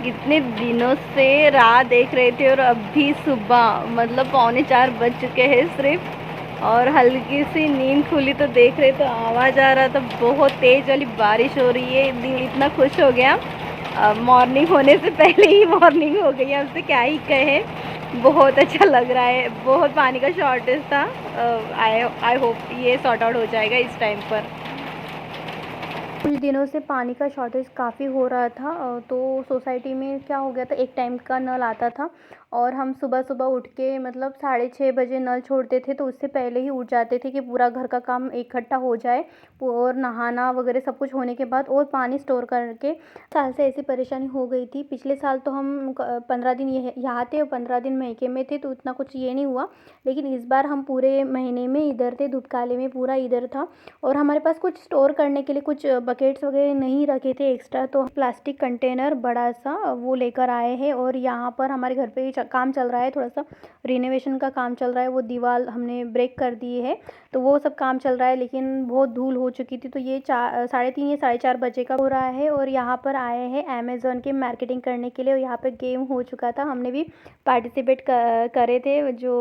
कितने दिनों से राह देख रहे थे और अभी सुबह मतलब 3:45 बज चुके हैं सिर्फ, और हल्की सी नींद खुली तो देख रहे तो आवाज़ आ रहा था, बहुत तेज़ वाली बारिश हो रही है। दिल इतना खुश हो गया, मॉर्निंग होने से पहले ही मॉर्निंग हो गई है, उससे क्या ही कहे। बहुत अच्छा लग रहा है, बहुत पानी का शॉर्टेज था। आई होप ये सॉर्ट आउट हो जाएगा इस टाइम पर। कुछ दिनों से पानी का शॉर्टेज काफ़ी हो रहा था, तो सोसाइटी में क्या हो गया था, एक टाइम का नल आता था और हम सुबह सुबह उठ के मतलब 6:30 बजे नल छोड़ते थे, तो उससे पहले ही उठ जाते थे कि पूरा घर का काम इकट्ठा हो जाए और नहाना वगैरह सब कुछ होने के बाद और पानी स्टोर करके। साल से ऐसी परेशानी हो गई थी। पिछले साल तो हम 15 दिन यहाँ थे और 15 दिन मैके में थे, तो इतना कुछ ये नहीं हुआ, लेकिन इस बार हम पूरे महीने में इधर थे, धूपकाले में पूरा इधर था। और हमारे पास कुछ स्टोर करने के लिए कुछ बकेट्स वगैरह नहीं रखे थे एक्स्ट्रा, तो प्लास्टिक कंटेनर बड़ा सा वो लेकर आए हैं। और यहाँ पर हमारे घर पे काम चल रहा है, थोड़ा सा रिनोवेशन का काम चल रहा है, वो दीवार हमने ब्रेक कर दी है, तो वो सब काम चल रहा है। लेकिन बहुत धूल हो चुकी थी, तो ये 3:30 या 4:30 बजे का हो रहा है। और यहाँ पर आए हैं अमेज़न के मार्केटिंग करने के लिए, और यहाँ पर गेम हो चुका था, हमने भी पार्टिसिपेट करे थे। जो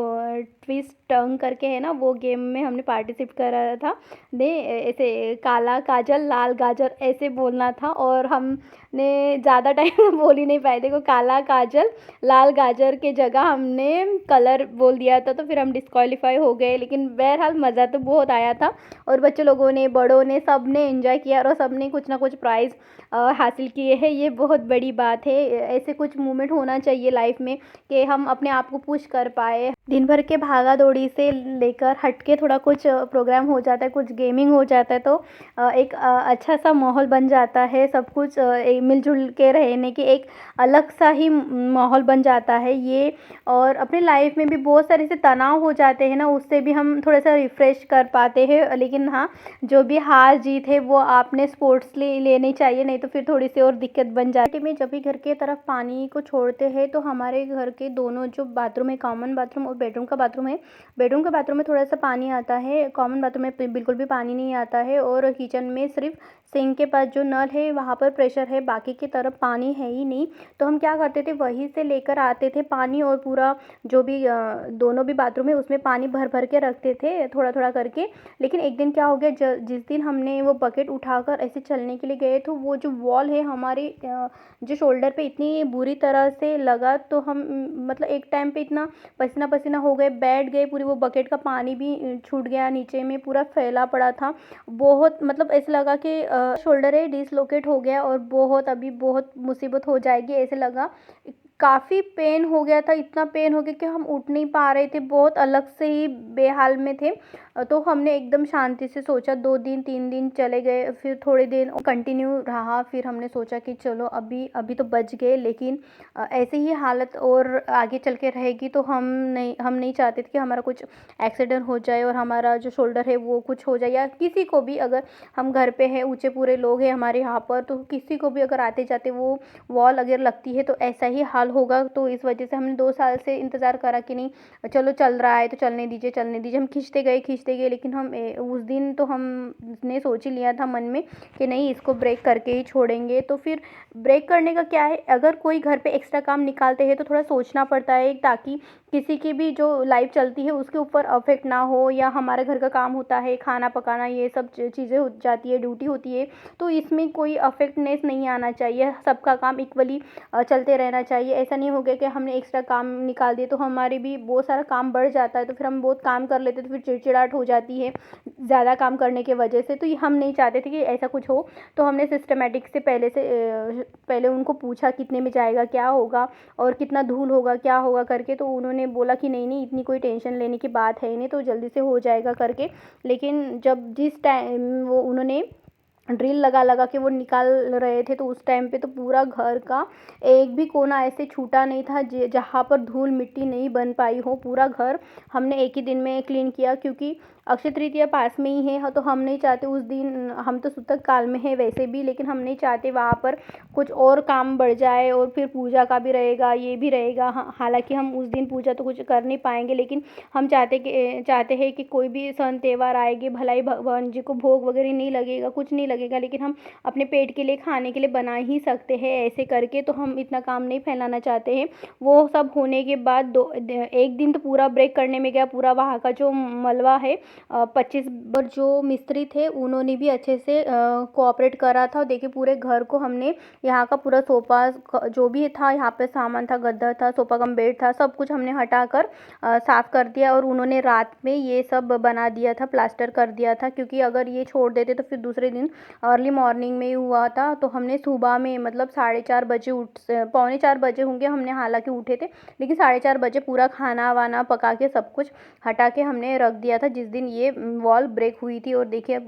ट्विस्ट टर्न करके है ना, वो गेम में हमने पार्टिसिपेट करा था। ने ऐसे काला काजल लाल गाजर ऐसे बोलना था, और हमने ज़्यादा टाइम बोल ही नहीं पाए। देखो, काला काजल लाल गाजर के जगह हमने कलर बोल दिया था, तो फिर हम डिस्क्वालीफाई हो गए। लेकिन बहरहाल मज़ा तो बहुत आया था, और बच्चे लोगों ने, बड़ों ने, सब ने एंजॉय किया, और सब ने कुछ ना कुछ प्राइज़ हासिल किए हैं। ये बहुत बड़ी बात है। ऐसे कुछ मोमेंट होना चाहिए लाइफ में कि हम अपने आप को पुश कर पाए। दिन भर के भागा दौड़ी से लेकर हट के थोड़ा कुछ प्रोग्राम हो जाता है, कुछ गेमिंग हो जाता है, तो एक अच्छा सा माहौल बन जाता है। सब कुछ मिलजुल के रहने की एक अलग सा ही माहौल बन जाता है ये। और अपने लाइफ में भी बहुत सारे ऐसे तनाव हो जाते हैं ना, उससे भी हम थोड़ा सा रिफ़्रेश कर पाते हैं। लेकिन हाँ, जो भी हार जीत है वो आपने स्पोर्ट्सली लेनी चाहिए, नहीं तो फिर थोड़ी सी और दिक्कत बन जाती है। में जब भी घर के तरफ पानी को छोड़ते हैं, तो हमारे घर के दोनों जो बाथरूम है, कॉमन बाथरूम और बेडरूम का बाथरूम है, बेडरूम के बाथरूम में थोड़ा सा पानी आता है, कॉमन बाथरूम में बिल्कुल भी पानी नहीं आता है। और किचन में सिर्फ सिंक के पास जो नल है वहाँ पर प्रेशर है, बाकी की तरफ पानी है ही नहीं। तो हम क्या करते थे, वहीं से लेकर आते थे पानी, और पूरा जो भी दोनों भी बाथरूम है उसमें पानी भर भर के रखते थे, थोड़ा थोड़ा करके। लेकिन एक दिन क्या हो गया, जिस दिन हमने वो बकेट उठाकर ऐसे चलने के लिए गए, तो वो जो वॉल है हमारी जो शोल्डर पे इतनी बुरी तरह से लगा, तो हम मतलब एक टाइम पे इतना पसीना पसीना हो गए, बैठ गए, पूरी वो बकेट का पानी भी छूट गया, नीचे में पूरा फैला पड़ा था। बहुत मतलब ऐसे लगा कि शोल्डर है डिसलोकेट हो गया, और बहुत अभी बहुत मुसीबत हो जाएगी ऐसे लगा। काफ़ी पेन हो गया था, इतना पेन हो गया कि हम उठ नहीं पा रहे थे, बहुत अलग से ही बेहाल में थे। तो हमने एकदम शांति से सोचा, 2 दिन 3 दिन चले गए, फिर थोड़े दिन कंटिन्यू रहा, फिर हमने सोचा कि चलो अभी अभी तो बच गए, लेकिन ऐसे ही हालत और आगे चल के रहेगी तो हम नहीं चाहते थे कि हमारा कुछ एक्सीडेंट हो जाए और हमारा जो शोल्डर है वो कुछ हो जाए, या किसी को भी, अगर हम घर पे हैं, ऊँचे पूरे लोग हैं हमारे यहाँ पर, तो किसी को भी अगर आते जाते वो वॉल अगर लगती है तो ऐसा ही हाल होगा। तो इस वजह से हमने 2 साल से इंतज़ार करा कि नहीं, चलो चल रहा है तो चलने दीजिए चलने दीजिए। हम खींचते गए, लेकिन हम उस दिन तो हमने सोच ही लिया था मन में कि नहीं, इसको ब्रेक करके ही छोड़ेंगे। तो फिर ब्रेक करने का क्या है, अगर कोई घर पे एक्स्ट्रा काम निकालते हैं तो थोड़ा सोचना पड़ता है, ताकि किसी की भी जो लाइफ चलती है उसके ऊपर अफेक्ट ना हो, या हमारे घर का काम होता है, खाना पकाना, ये सब चीज़ें हो जाती है, ड्यूटी होती है, तो इसमें कोई अफेक्टनेस नहीं आना चाहिए, सबका काम इक्वली चलते रहना चाहिए। ऐसा नहीं हो गया कि हमने एक्स्ट्रा काम निकाल दिए तो हमारे भी बहुत सारा काम बढ़ जाता है, तो फिर हम बहुत काम कर लेते, तो फिर चिड़चिड़ाहट हो जाती है ज़्यादा काम करने की वजह से। तो ये हम नहीं चाहते थे कि ऐसा कुछ हो, तो हमने सिस्टमेटिक से पहले उनको पूछा कितने में जाएगा, क्या होगा, और कितना धूल होगा, क्या होगा करके। तो उन्होंने बोला कि नहीं नहीं, इतनी कोई टेंशन लेने की बात है ही नहीं, तो जल्दी से हो जाएगा करके। लेकिन जब जिस टाइम वो उन्होंने ड्रिल लगा लगा के वो निकाल रहे थे, तो उस टाइम पे तो पूरा घर का एक भी कोना ऐसे छूटा नहीं था जहाँ पर धूल मिट्टी नहीं बन पाई हो। पूरा घर हमने एक ही दिन में क्लीन किया, क्योंकि अक्षय तृतीया पास में ही है, तो हम नहीं चाहते उस दिन, हम तो सूतक काल में है वैसे भी, लेकिन हम नहीं चाहते वहाँ पर कुछ और काम बढ़ जाए और फिर पूजा का भी रहेगा, ये भी रहेगा। हालांकि हम उस दिन पूजा तो कुछ कर नहीं पाएंगे, लेकिन हम चाहते हैं कि कोई भी सन त्यौहार आएगी, भलाई भगवान जी को भोग वगैरह नहीं लगेगा, कुछ नहीं लगेगा, लेकिन हम अपने पेट के लिए, खाने के लिए बना ही सकते हैं ऐसे करके। तो हम इतना काम नहीं फैलाना चाहते हैं। वो सब होने के बाद एक दिन तो पूरा ब्रेक करने में गया। पूरा वहाँ का जो मलबा है, 25 पर जो मिस्त्री थे उन्होंने भी अच्छे से कोऑपरेट करा था। देखिए पूरे घर को हमने, यहाँ का पूरा सोफ़ा जो भी था, यहाँ पे सामान था, गद्दा था, सोफ़ा कम बेड था, सब कुछ हमने हटाकर साफ़ कर दिया। और उन्होंने रात में ये सब बना दिया था, प्लास्टर कर दिया था, क्योंकि अगर ये छोड़ देते तो फिर दूसरे दिन अर्ली मॉर्निंग में ही हुआ था। तो हमने सुबह में मतलब 4:30 बजे पौने 4 बजे होंगे हमने हालांकि उठे थे, लेकिन 4:30 बजे पूरा खाना वाना पका के सब कुछ हटा के हमने रख दिया था जिस दिन ये वॉल ब्रेक हुई थी। और देखिए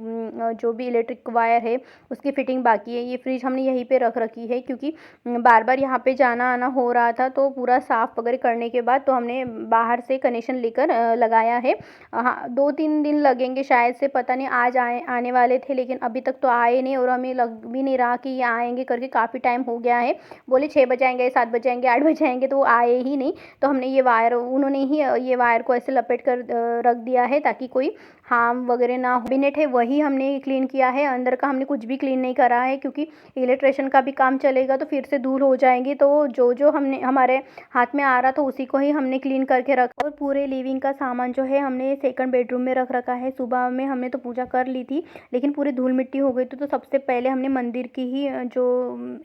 जो भी इलेक्ट्रिक वायर है उसकी फिटिंग बाकी है। ये फ्रिज हमने यहीं पे रख रखी है, क्योंकि बार बार यहाँ पे जाना आना हो रहा था। तो पूरा साफ़ वगैरह करने के बाद तो हमने बाहर से कनेक्शन लेकर लगाया है। हाँ, 2-3 दिन लगेंगे शायद से, पता नहीं। आज आने वाले थे लेकिन अभी तक तो आए नहीं, और हमें लग भी नहीं रहा कि ये आएंगे करके। काफ़ी टाइम हो गया है, बोले 6 बजे आएंगे, 7 बजे आएंगे, 8 बजे आएंगे, तो वो आए ही नहीं। तो हमने उन्होंने ही ये वायर को ऐसे लपेट कर रख दिया है ताकि कोई हार्म वगैरह ना हो। कैबिनेट है वही हमने क्लीन किया है, अंदर का हमने कुछ भी क्लीन नहीं करा है, क्योंकि इलेक्ट्रिशियन का भी काम चलेगा तो फिर से धूल हो जाएंगी। तो जो हमने हमारे हाथ में आ रहा था उसी को ही हमने क्लीन करके रखा। और पूरे लिविंग का सामान जो है हमने सेकंड बेडरूम में रख रखा है। सुबह में हमने तो पूजा कर ली थी, लेकिन पूरी धूल मिट्टी हो गई थी। तो सबसे पहले हमने मंदिर की ही जो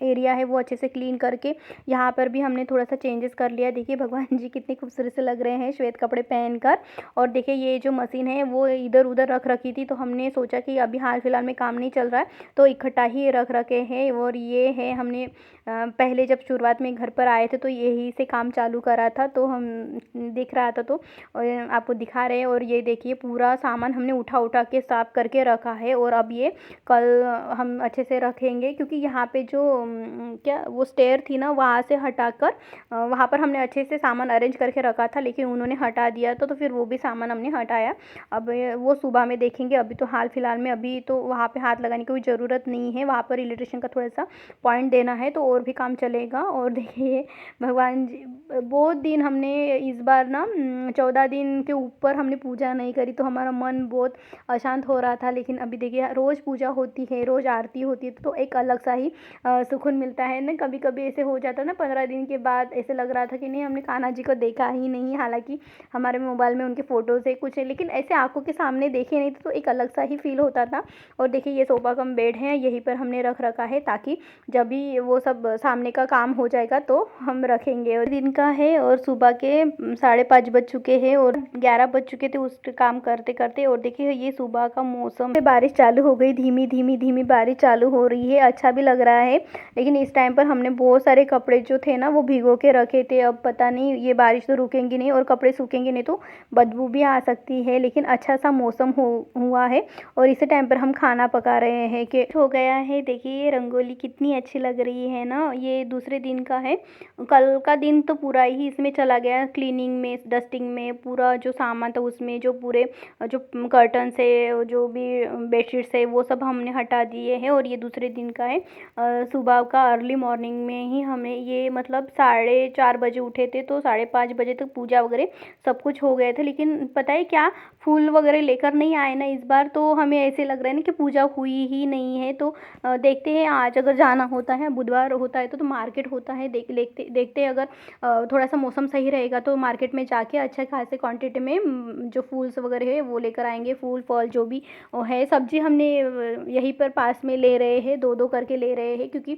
एरिया है वो अच्छे से क्लीन करके, यहाँ पर भी हमने थोड़ा सा चेंजेस कर लिया। देखिए भगवान जी कितने खूबसूरत से लग रहे हैं श्वेत कपड़े पहनकर। और देखिए ये जो मशीन है वो इधर उधर रख रखी थी, तो हमने सोचा कि अभी हाल फिलहाल में काम नहीं चल रहा है तो इकट्ठा ही रख रखे हैं। और ये है, हमने पहले जब शुरुआत में घर पर आए थे तो यही से काम चालू करा था, तो हम दिख रहा था तो आपको दिखा रहे हैं। और ये देखिए पूरा सामान हमने उठा के साफ करके रखा है। और अब ये कल हम अच्छे से रखेंगे, क्योंकि यहाँ पे जो क्या वो स्टेयर थी ना, वहाँ से हटाकर वहाँ पर हमने अच्छे से सामान अरेंज करके रखा था, लेकिन उन्होंने हटा दिया था, तो फिर वो भी सामान हमने हटाया। अब वो सुबह में देखेंगे। अभी तो हाल फिलहाल में अभी तो वहाँ पे हाथ लगाने की कोई ज़रूरत नहीं है। वहाँ पर इलेक्ट्रिशियन का थोड़ा सा पॉइंट देना है तो और भी काम चलेगा। और देखिए भगवान जी, बहुत दिन हमने इस बार ना 14 दिन के ऊपर हमने पूजा नहीं करी, तो हमारा मन बहुत अशांत हो रहा था। लेकिन अभी देखिए रोज़ पूजा होती है, रोज़ आरती होती है, तो एक अलग सा ही सुकून मिलता है ना। कभी कभी ऐसे हो जाता है ना, 15 दिन के बाद ऐसे लग रहा था कि नहीं हमने कान्हा जी को देखा ही नहीं। हालांकि हमारे मोबाइल में उनके फ़ोटोज़ है कुछ है, लेकिन ऐसे आंखों के सामने देखे नहीं थे तो एक अलग सा ही फील होता था। और देखिए ये सोफ़ा कम बेड है, यहीं पर हमने रख रखा है, ताकि जब भी वो सब सामने का काम हो जाएगा तो हम रखेंगे। और दिन का है और सुबह के 5:30 बज चुके हैं और 11 बज चुके थे उस काम करते करते। और देखिए ये सुबह का मौसम, बारिश चालू हो गई, धीमी धीमी धीमी बारिश चालू हो रही है। अच्छा भी लग रहा है, लेकिन इस टाइम पर हमने बहुत सारे कपड़े जो थे ना वो भिगो के रखे थे। अब पता नहीं ये बारिश तो रुकेंगी नहीं और कपड़े सूखेंगे नहीं तो बदबू भी आ सकती है। लेकिन अच्छा सा मौसम हुआ है और इसी टाइम पर हम खाना पका रहे हैं कि हो गया है। देखिए ये रंगोली कितनी अच्छी लग रही है ना। ये दूसरे दिन का है, कल का दिन तो पूरा ही इसमें चला गया, क्लीनिंग में, डस्टिंग में, पूरा जो सामान था उसमें, जो पूरे जो कर्टन से, जो भी बेडशीट्स है वो सब हमने हटा दिए हैं। और ये दूसरे दिन का है, सुबह का अर्ली मॉर्निंग में ही हमें ये मतलब 4:30 बजे उठे थे तो 5:30 बजे तक पूजा वगैरह सब कुछ हो गए थे। लेकिन पता है क्या, फूल वगैरह लेकर नहीं आए ना इस बार, तो हमें ऐसे लग रहा है ना कि पूजा हुई ही नहीं है। तो देखते हैं आज अगर जाना होता है, बुधवार होता है तो मार्केट होता है, देखते हैं अगर थोड़ा सा मौसम सही रहेगा तो मार्केट में जाके अच्छे खासे क्वांटिटी में जो फूल्स वगैरह है वो लेकर आएंगे। फूल फल जो भी है, सब्जी हमने यहीं पर पास में ले रहे हैं, 2-2 करके ले रहे हैं, क्योंकि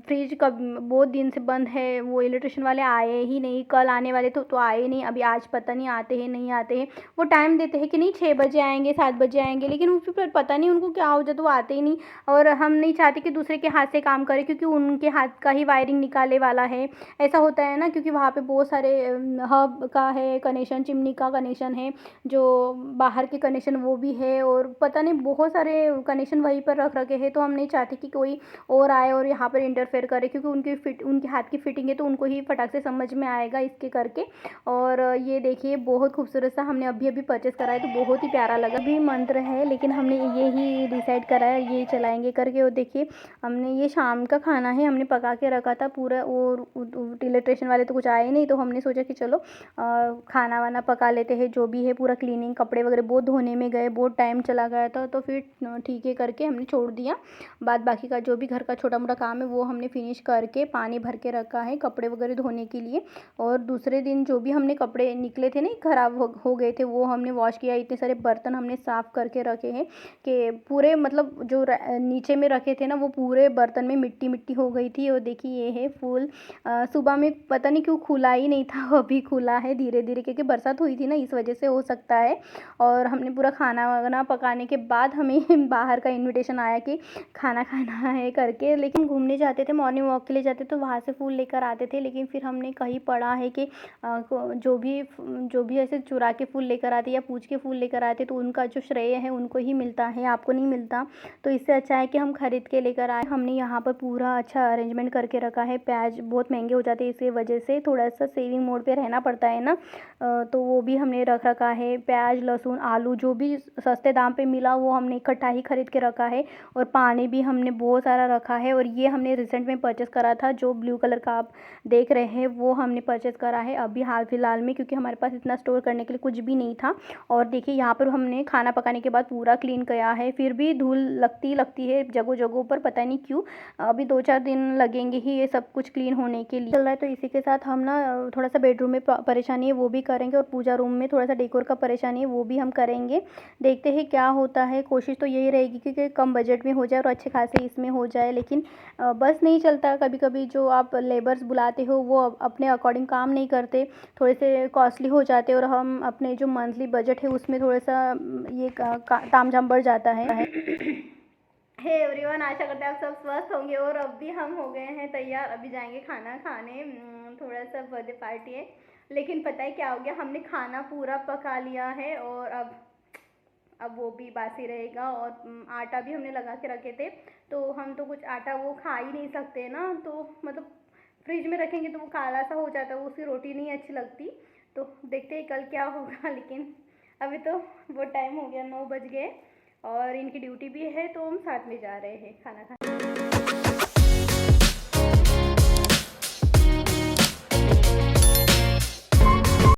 फ्रिज का बहुत दिन से बंद है। वो इलेक्ट्रिशियन वाले आए ही नहीं, कल आने वाले तो आए नहीं। अभी आज पता नहीं आते हैं नहीं आते हैं। वो टाइम देते हैं कि नहीं 6 बजे आएंगे, 7 बजे आएंगे, लेकिन उस पर पता नहीं उनको क्या हो जाता, वो आते ही नहीं। और हम नहीं चाहते कि दूसरे के हाथ से काम करें, क्योंकि उनके हाथ का ही वायरिंग निकाले वाला है। ऐसा होता है ना, क्योंकि वहाँ पे बहुत सारे हब का है कनेक्शन, चिमनी का कनेक्शन है, जो बाहर के कनेक्शन वो भी है, और पता नहीं बहुत सारे कनेक्शन वहीं पर रख रखे हैं। तो हम नहीं चाहते कि कोई और आए और यहाँ पर इंटरफेयर करे, क्योंकि उनके हाथ की फिटिंग है तो उनको ही फटाक से समझ में आएगा इसके करके। और ये देखिए बहुत खूबसूरत सा हमने अभी अभी परचेस करा है, तो बहुत बहुत ही प्यारा लगा। भी मंत्र है लेकिन हमने ये ही डिसाइड करा है, ये चलाएंगे करके। और देखिए हमने ये शाम का खाना है, हमने पका के रखा था पूरा, और इलेक्ट्रिशियन वाले तो कुछ आए नहीं, तो हमने सोचा कि चलो खाना वाना पका लेते हैं। जो भी है पूरा क्लीनिंग, कपड़े वगैरह बहुत धोने में गए, बहुत टाइम चला गया था, तो फिर ठीक है करके हमने छोड़ दिया। बाद बाकी का जो भी घर का छोटा मोटा काम है वो हमने फिनिश करके पानी भर के रखा है कपड़े वगैरह धोने के लिए। और दूसरे दिन जो भी हमने कपड़े निकले थे नहीं, ख़राब हो गए थे, वो हमने वॉश किया। इतने सारे बर्तन हमने साफ़ करके रखे हैं कि पूरे मतलब जो नीचे में रखे थे ना, वो पूरे बर्तन में मिट्टी मिट्टी हो गई थी। और देखिए ये है फूल, सुबह में पता नहीं क्यों खुला ही नहीं था, अभी खुला है धीरे धीरे, क्योंकि बरसात हुई थी ना, इस वजह से हो सकता है। और हमने पूरा खाना वाना पकाने के बाद हमें बाहर का इन्विटेशन आया कि खाना खाना है करके। लेकिन घूमने जाते थे, मॉर्निंग वॉक के लिए जाते तो वहाँ से फूल लेकर आते थे, लेकिन फिर हमने कहीं पढ़ा है कि जो भी ऐसे चुरा के फूल लेकर आते या पूछ के फूल लेकर आते, तो उनका जो श्रेय है उनको ही मिलता है, आपको नहीं मिलता। तो इससे अच्छा है कि हम खरीद के लेकर आए। हमने यहाँ पर पूरा अच्छा अरेंजमेंट करके रखा है। प्याज बहुत महंगे हो जाते हैं, इसी वजह से थोड़ा सा सेविंग मोड पे रहना पड़ता है ना, तो वो भी हमने रख रखा है। प्याज, लहसुन, आलू जो भी सस्ते दाम पे मिला वो हमने इकट्ठा ही खरीद के रखा है। और पानी भी हमने बहुत सारा रखा है। और ये हमने रिसेंट में परचेस करा था, जो ब्लू कलर का आप देख रहे हैं वो हमने परचेस करा है अभी हाल फिलहाल में, क्योंकि हमारे पास इतना स्टोर करने के लिए कुछ भी नहीं था। और देखिए यहाँ पर हमने खाना पकाने के बाद पूरा क्लीन किया है, फिर भी धूल लगती है जगह जगहों पर, पता नहीं क्यों। अभी 2-4 दिन लगेंगे ही ये सब कुछ क्लीन होने के लिए चल रहा है। तो इसी के साथ हम ना थोड़ा सा बेडरूम में परेशानी है वो भी करेंगे, और पूजा रूम में थोड़ा सा डेकोर का परेशानी है वो भी हम करेंगे। देखते हैं क्या होता है। कोशिश तो यही रहेगी कि कम बजट में हो जाए और अच्छे खासे इसमें हो जाए, लेकिन बस नहीं चलता। कभी कभी जो आप लेबर्स बुलाते हो वो अपने अकॉर्डिंग काम नहीं करते, थोड़े से कॉस्टली हो जाते, और हम अपने जो मंथली बजट है उसमें थोड़ा सा ये तामझाम बढ़ जाता है। हे एवरीवन, आशा करते हैं आप सब स्वस्थ होंगे। और अभी हम हो गए हैं तैयार, अभी जाएंगे खाना खाने। थोड़ा सा बर्थडे पार्टी है, लेकिन पता है क्या हो गया, हमने खाना पूरा पका लिया है और अब वो भी बासी रहेगा। और आटा भी हमने लगा के रखे थे, तो हम तो कुछ आटा वो खा ही नहीं सकते ना, तो मतलब फ्रिज में रखेंगे तो वो काला सा हो जाता है, वो उसकी रोटी नहीं अच्छी लगती। तो देखते हैं कल क्या होगा। लेकिन अभी तो वो टाइम हो गया, 9 बज गए, और इनकी ड्यूटी भी है, तो हम साथ में जा रहे हैं खाना खाने।